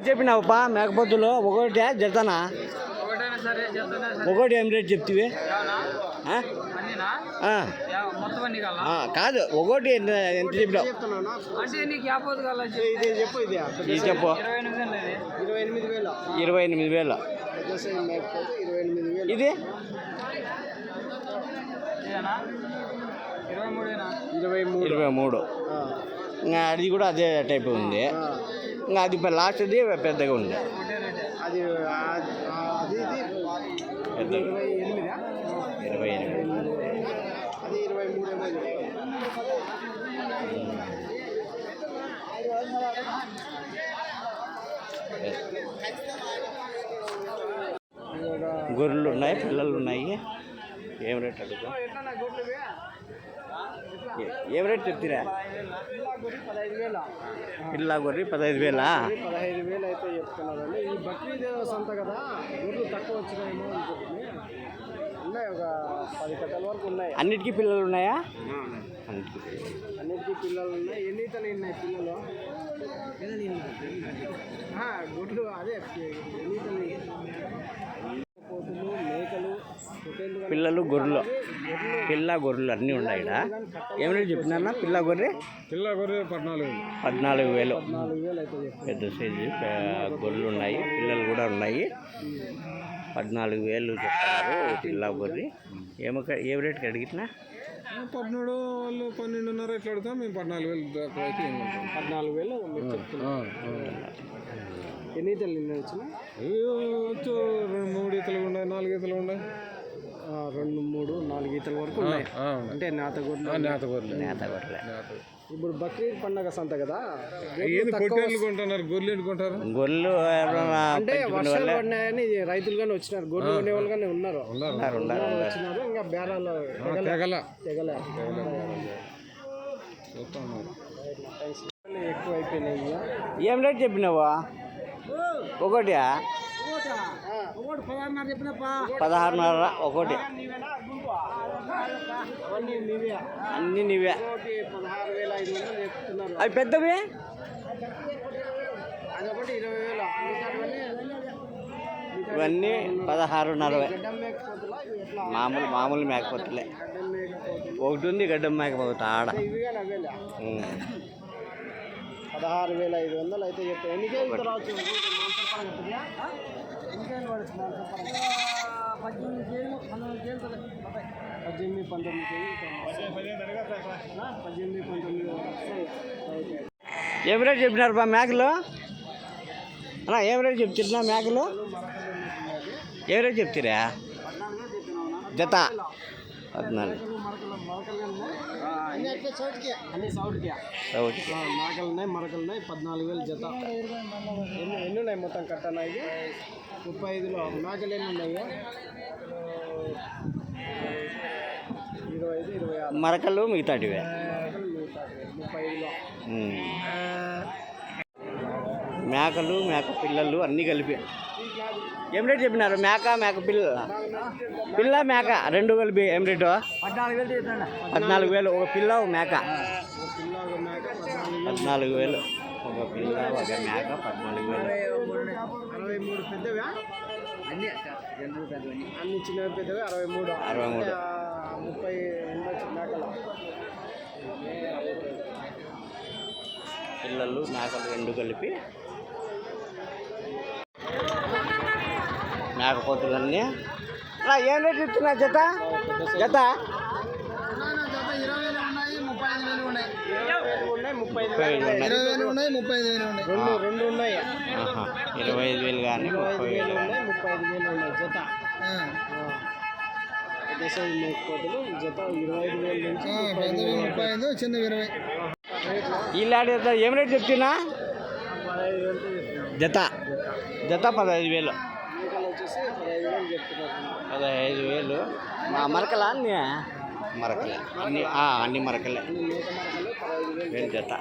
చెప్పినావుపా మేకపోతులు ఒకటి జతనా ఒకటి ఏం రేట్ చెప్తివి కాదు ఒకటి ఎంత చెప్పినావు చెప్పు 28,000 ఇది 23 ఇంకా అది కూడా అదే టైప్ ఉంది ఇంకా అది లాస్ట్ది పెద్దగా ఉంది అది 28 గొర్రెలు ఉన్నాయి పిల్లలు ఉన్నాయి ఏం రేట్ అడుగు ఏం రేట్ చెప్తారా పిల్ల గొర్రె 15,000 అయితే చెప్తున్నారండి ఈ బక్రీద్ సంత కదా గొర్రెలు తక్కువ వచ్చినాయేమో అనుకుంటుంది ఉన్నాయి ఒక 10 కట్టల వరకు ఉన్నాయి అన్నిటికీ పిల్లలు ఉన్నాయా అన్నిటికీ పిల్లలు ఉన్నాయి ఎన్ని ఈతలు ఉన్నాయి పిల్లలు గుడ్లు అదే ఎన్ని ఈతలు పోతులు మేకలు పిల్లలు గొర్రెలు గొర్రెలు అన్నీ ఉన్నాయి ఇక్కడ ఏమైనా చెప్పినా పిల్ల గొర్రె 14,000 పెద్ద సైజు గొర్రెలు ఉన్నాయి పిల్లలు కూడా ఉన్నాయి 14,000 చెప్తున్నారు పిల్ల గొర్రె ఏం రేట్కి అడిగినా 13 వాళ్ళు 12.5 ఎట్లా అడుగుతాం మేము 14,000 దాకా అయితే 14,000 ఎన్ని ఈతలు వచ్చినా 3 ఈతలు ఉన్నాయి 4 ఈతలు ఉన్నాయి 2, 3, 4 ఈతల వరకు ఉన్నాయి అంటే నేత గొర్రెలు ఇప్పుడు బక్రీద్ పండగ సంత కదా గొర్రెలు అంటే వర్షాలు పడినాయని రైతులు కానీ వచ్చినారు గొర్రెలు కొనే వాళ్ళు కానీ ఉన్నారు వచ్చినారు ఇంకా బేరాలు ఎక్కువ అయిపోయినాయి ఏం రేట్ చెప్పినావా ఒకటి 16,500 ఒకటి అన్నీ నీవే అవి పెద్దవి ఇవన్నీ 16,500 మామూలు మేకపోతులే ఒకటి ఉంది గడ్డం మేకపోతే ఆడ 16,500 అయితే చెప్తాయి ఎన్ని కేజీలు రావచ్చు 18-19 ఏం రేట్ చెప్పినారు బా మేకలు అన్నా ఏం రేట్ చెప్తున్నా మేకలు ఏం రేట్ చెప్తారా జత 14 మరకలు ఉన్నాయి 14,000 జత ఎన్ని ఉన్నాయి మొత్తం కట్టనా ఇది 35లో మేకలు ఎన్ని ఉన్నాయి 25-26 మరకలు మిగతాటివే 35లో మేకలు మేక పిల్లలు అన్నీ కలిపి ఏం రేట్ చెప్పినారు మేక పిల్ల మేక 2 కలిపి ఏం రేటు 14,000 ఒక పిల్ల ఒక మేక 14,000 ఒక పిల్ల ఒక మేక 14,000 పెద్దవా అన్ని చిన్నవి పెద్దవి 63 30 మేకలు పిల్లలు మేకలు 2 కలిపి మేకపోతులన్నీ ఏం రేట్ ఇస్తున్నా జత 25,000 ఉన్నాయి 25,000 కానీ 30,000 ఉన్నాయి జత మేకపోతులు జత 25,000 నుంచి 35 చిన్న 20 ఇలాంటి ఏం రేట్ చెప్తున్నా జత 15,000 15,000 మా మరకలా అన్నీ మరకలే అన్ని మరకలే జత